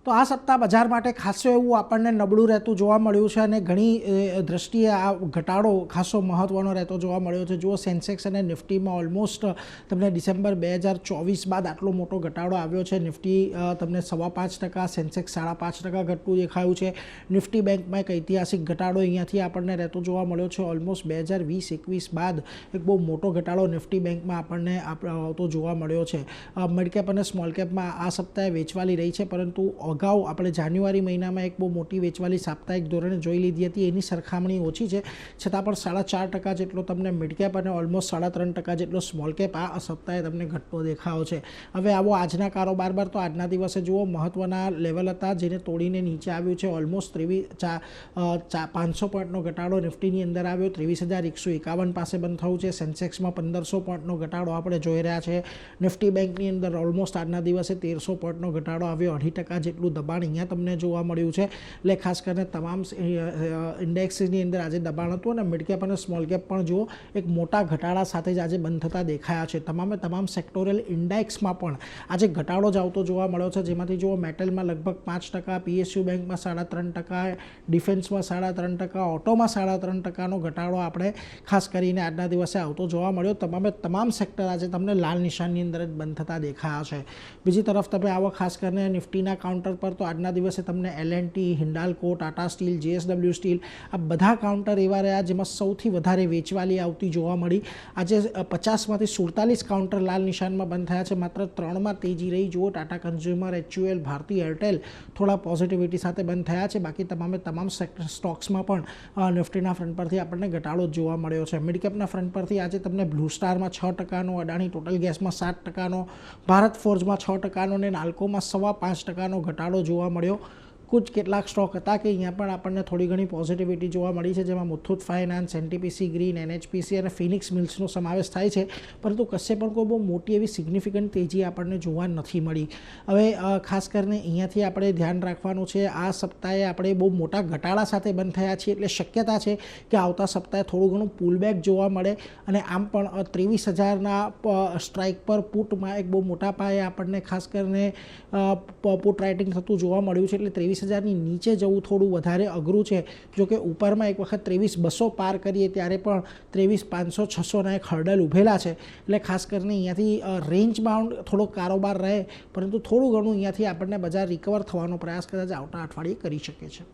તો આ સપ્તાહ બજાર માટે ખાસો એવું આપણને નબળું રહેતું જોવા મળ્યું છે અને ઘણી દ્રષ્ટિએ આ ઘટાડો ખાસો મહત્ત્વનો રહેતો જોવા મળ્યો છે. જુઓ સેન્સેક્સ અને નિફ્ટીમાં ઓલમોસ્ટ તમને ડિસેમ્બર 2024 બાદ આટલો મોટો ઘટાડો આવ્યો છે. નિફ્ટી તમને 5.25%, સેન્સેક્સ 5.5% ઘટતું દેખાયું છે. નિફ્ટી બેંકમાં એક ઐતિહાસિક ઘટાડો અહીંયાથી આપણને રહેતો જોવા મળ્યો છે. ઓલમોસ્ટ 2020-21 બાદ એક બહુ મોટો ઘટાડો નિફ્ટી બેંકમાં આપણને આવતો જોવા મળ્યો છે. મિડ કેપ અને સ્મોલ કેપમાં આ સપ્તાહે વેચવાલી રહી છે, પરંતુ અગાઉ આપણે જાન્યુઆરી મહિનામાં એક બહુ મોટી વેચવાલી સાપ્તાહિક ધોરણે જોઈ લીધી હતી. એની સરખામણી ઓછી છે, છતાં પણ 4.5% જેટલો તમને મિડ કેપ અને ઓલમોસ્ટ 3.5% જેટલો સ્મોલ કેપ આ સપ્તાહે તમને ઘટતો દેખાયો છે. હવે આવો આજના કારોબાર પર તો આજના દિવસે જુઓ મહત્ત્વના લેવલ હતા જેને તોડીને નીચે આવ્યું છે. ઓલમોસ્ટ 500 પોઈન્ટનો ઘટાડો નિફ્ટીની અંદર આવ્યો. 23,151 પાસે બંધ થયું છે. સેન્સેક્સમાં 1500 પોઈન્ટનો ઘટાડો આપણે જોઈ રહ્યા છે. નિફ્ટી બેંકની અંદર ઓલમોસ્ટ આજના દિવસે 1300 પોઈન્ટનો ઘટાડો આવ્યો. 2.5% જેટલું દબાણ અહીંયા તમને જોવા મળ્યું છે. એટલે ખાસ કરીને તમામ ઇન્ડેક્સની અંદર આજે દબાણ હતું અને મિડ કેપ અને સ્મોલ કેપ પણ જુઓ એક મોટા ઘટાડા સાથે જ આજે બંધ થતા દેખાયા છે. તમામ સેક્ટોરિયલ ઇન્ડેક્સમાં પણ આજે ઘટાડો જ આવતો જોવા મળ્યો છે, જેમાંથી જુઓ મેટલમાં લગભગ 5%, પીએસયુ બેંકમાં 3.5%, ડિફેન્સમાં 3.5%, ઓટોમાં 3.5%નો ઘટાડો આપણે ખાસ કરીને આજના દિવસે આવતો જોવા મળ્યો. તમામ સેક્ટર આજે તમને લાલ નિશાનની અંદર જ બંધ થતા દેખાયા છે. બીજી તરફ તમે આવો ખાસ કરીને નિફ્ટીના કાઉન્ટર પર તો આજના દિવસે તમને L&T, Hindalco, Tata steel, JSW steel આ બધા કાઉન્ટર એવા રહ્યા જેમાં સૌથી વધારે વેચવાલી આવતી જોવા મળી. આજે 50માંથી 47 કાઉન્ટર લાલ નિશાનમાં બંધ થયા છે. માત્ર 3માં તેજી રહી. જુઓ Tata Consumer, HUL, Bharti Airtel થોડા પોઝિટિવિટી સાથે બંધ થયા છે. બાકી તમામ સ્ટોક્સમાં પણ નિફ્ટીના ફ્રન્ટ પરથી આપણને ઘટાડો જોવા મળ્યો છે. મિડ કેપના ફ્રન્ટ પરથી આજે તમને બ્લુ સ્ટારમાં 6%નો, અદાણી ટોટલ ગેસમાં 7%નો, ભારત ફોર્જમાં 6%નો અને નાલ્કોમાં 5.25%નો ઘટાડો જોવા મળ્યો. કેટલાક સ્ટોક હતા કે અહીંયા પણ આપણને થોડી ઘણી પોઝિટિવિટી જોવા મળી છે, જેમાં Muthoot finance, NTPC green, NHPC અને ફિનિક્સ મિલ્સનો સમાવેશ થાય છે, પરંતુ કશે પણ કોઈ બહુ મોટી એવી સિગ્નિફિકન્ટ તેજી આપણને જોવા નથી મળી. હવે ખાસ કરીને અહીંયાથી આપણે ધ્યાન રાખવાનું છે. આ સપ્તાહે આપણે બહુ મોટા ઘટાડા સાથે બંધ થયા છીએ, એટલે શક્યતા છે કે આવતા સપ્તાહે થોડું ઘણું પુલબેક જોવા મળે અને આમ પણ 23,000ના સ્ટ્રાઇક પર પુટમાં એક બહુ મોટા પાયે આપણને ખાસ કરીને પુટ રાઇટિંગ થતું જોવા મળ્યું છે. એટલે 23,000ની નીચે જવું થોડું વધારે અઘરું છે. જો કે ઉપરમાં એક વખત 23,200 પાર કરીએ ત્યારે પણ 23,500-600ના એક હર્ડલ ઊભેલા છે. એટલે ખાસ કરીને અહીંયાથી રેન્જ બાઉન્ડ થોડો કારોબાર રહે, પરંતુ થોડું ઘણું અહીંયાથી આપણને બજાર રિકવર થવાનો પ્રયાસ કદાચ આવતા અઠવાડિયે કરી શકે છે.